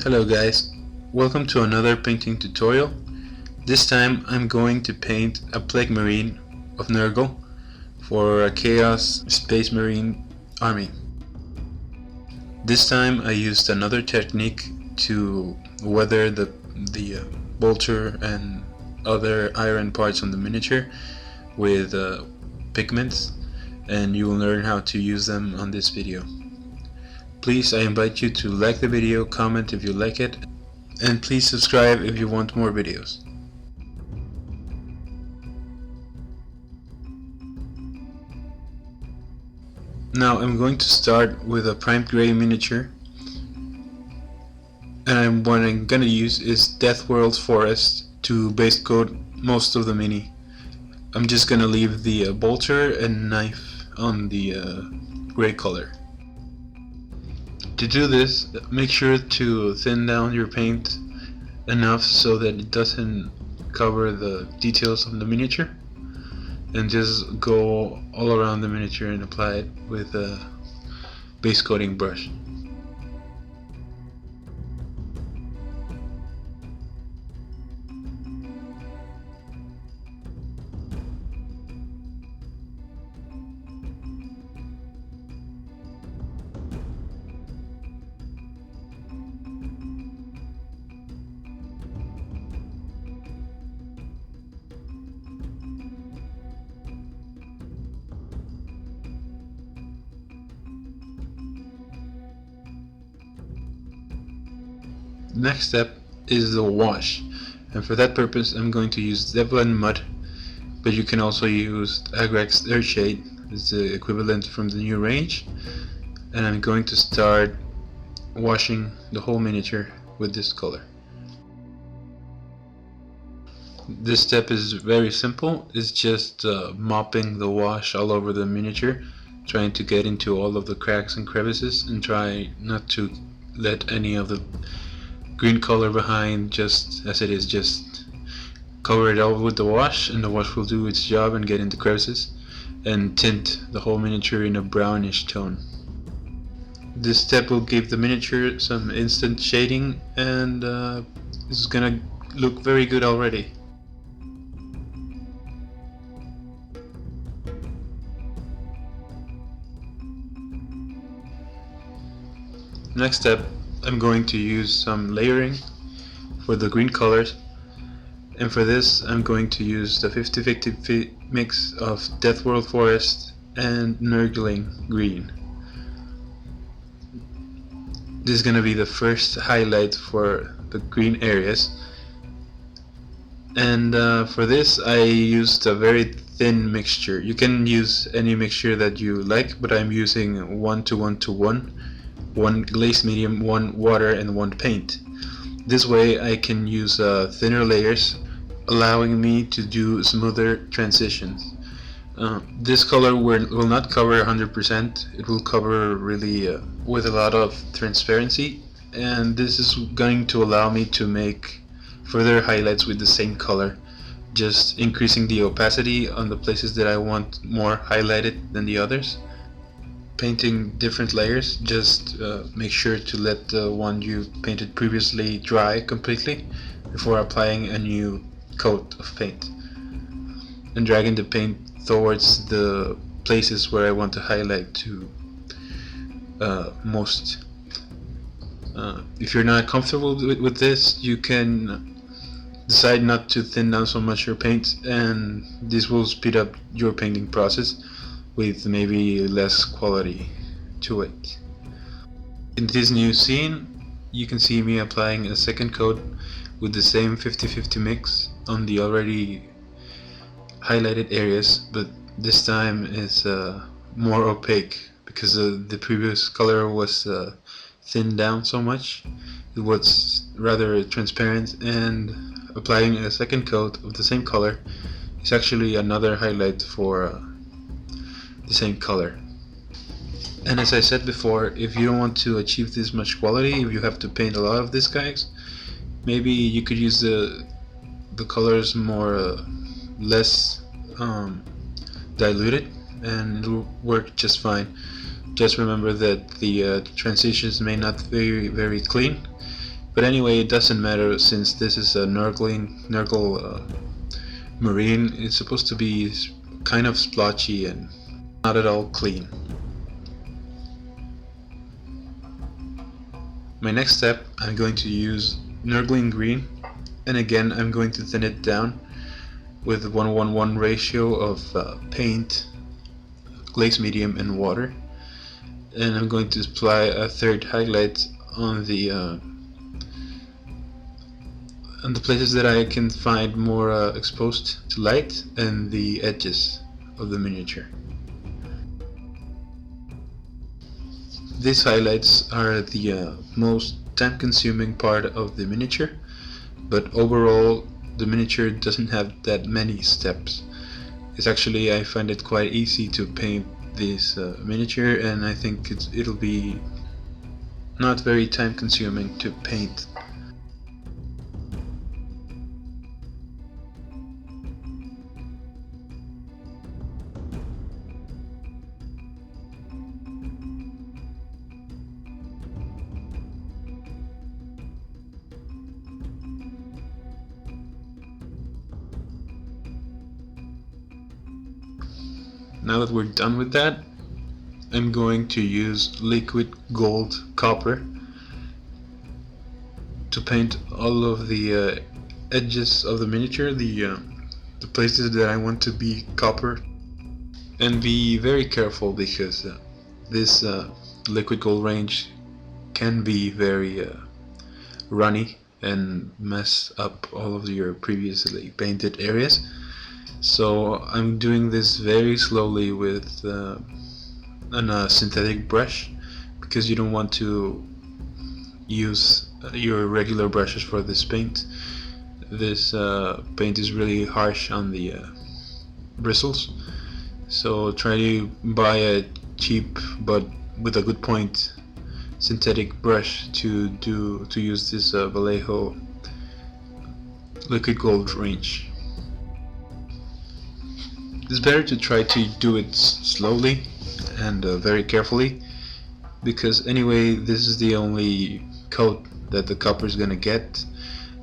Hello guys, welcome to another painting tutorial. This time I'm going to paint a Plague Marine of Nurgle for a Chaos Space Marine army. This time I used another technique to weather the bolter and other iron parts on the miniature with pigments, and you will learn how to use them on this video. Please, I invite you to like the video, comment if you like it, and please subscribe if you want more videos. Now I'm going to start with a primed gray miniature, and what I'm going to use is Death World Forest to base coat most of the mini. I'm just going to leave the bolter and knife on the gray color. To do this, make sure to thin down your paint enough so that it doesn't cover the details of the miniature, and just go all around the miniature and apply it with a base coating brush. Next step is the wash, and for that purpose I'm going to use Devlan mud, but you can also use Agrax Earthshade, it's the equivalent from the new range, and I'm going to start washing the whole miniature with this color. This step is very simple, it's just mopping the wash all over the miniature, trying to get into all of the cracks and crevices, and try not to let any of the green color behind just as it is. Just cover it all with the wash, and the wash will do its job and get into crevices and tint the whole miniature in a brownish tone. This step will give the miniature some instant shading, and this is gonna look very good already. Next step, I'm going to use some layering for the green colors, and for this I'm going to use the 50-50 mix of Death World Forest and Nurgling green. This is going to be the first highlight for the green areas, and for this I used a very thin mixture. You can use any mixture that you like, but I'm using 1 to 1 to 1. 1 glaze medium, 1 water, and 1 paint. This way I can use thinner layers, allowing me to do smoother transitions. This color will not cover 100%, it will cover really with a lot of transparency, and this is going to allow me to make further highlights with the same color, just increasing the opacity on the places that I want more highlighted than the others. Painting different layers, just make sure to let the one you painted previously dry completely before applying a new coat of paint, and dragging the paint towards the places where I want to highlight to most. If you're not comfortable with this, you can decide not to thin down so much your paint, and this will speed up your painting process with maybe less quality to it. In this new scene, you can see me applying a second coat with the same 50-50 mix on the already highlighted areas, but this time it's more opaque because the previous color was thinned down so much. It was rather transparent, and applying a second coat of the same color is actually another highlight for the same color. And as I said before, if you don't want to achieve this much quality, if you have to paint a lot of these guys, maybe you could use the colors more less diluted, and it'll work just fine. Just remember that the transitions may not be very clean, But anyway, it doesn't matter since this is a Nurgling marine. It's supposed to be kind of splotchy and not at all clean. My next step, I'm going to use Nurgling green, and again I'm going to thin it down with 1:1 ratio of paint, glaze medium and water, and I'm going to apply a third highlight on the places that I can find more exposed to light and the edges of the miniature. These highlights are the most time-consuming part of the miniature, but overall the miniature doesn't have that many steps. It's actually, I find it quite easy to paint this miniature, and I think it'll be not very time-consuming to paint. Now that we're done with that, I'm going to use liquid gold copper to paint all of the edges of the miniature, the places that I want to be copper. And be very careful because this liquid gold range can be very runny and mess up all of your previously painted areas. So I'm doing this very slowly with a synthetic brush, because you don't want to use your regular brushes for this paint. This paint is really harsh on the bristles, so try to buy a cheap but with a good point synthetic brush to use this Vallejo liquid gold range. It's better to try to do it slowly and very carefully, because anyway this is the only coat that the copper is gonna get.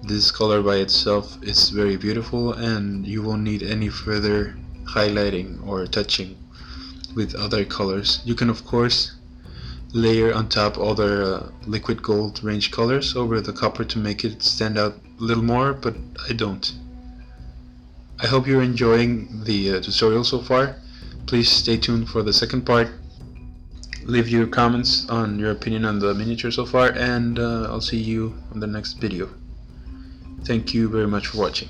This color by itself is very beautiful, and you won't need any further highlighting or touching with other colors. You can of course layer on top other liquid gold range colors over the copper to make it stand out a little more, but I don't. I hope you're enjoying the tutorial so far. Please stay tuned for the second part. Leave your comments on your opinion on the miniature so far, and I'll see you on the next video. Thank you very much for watching.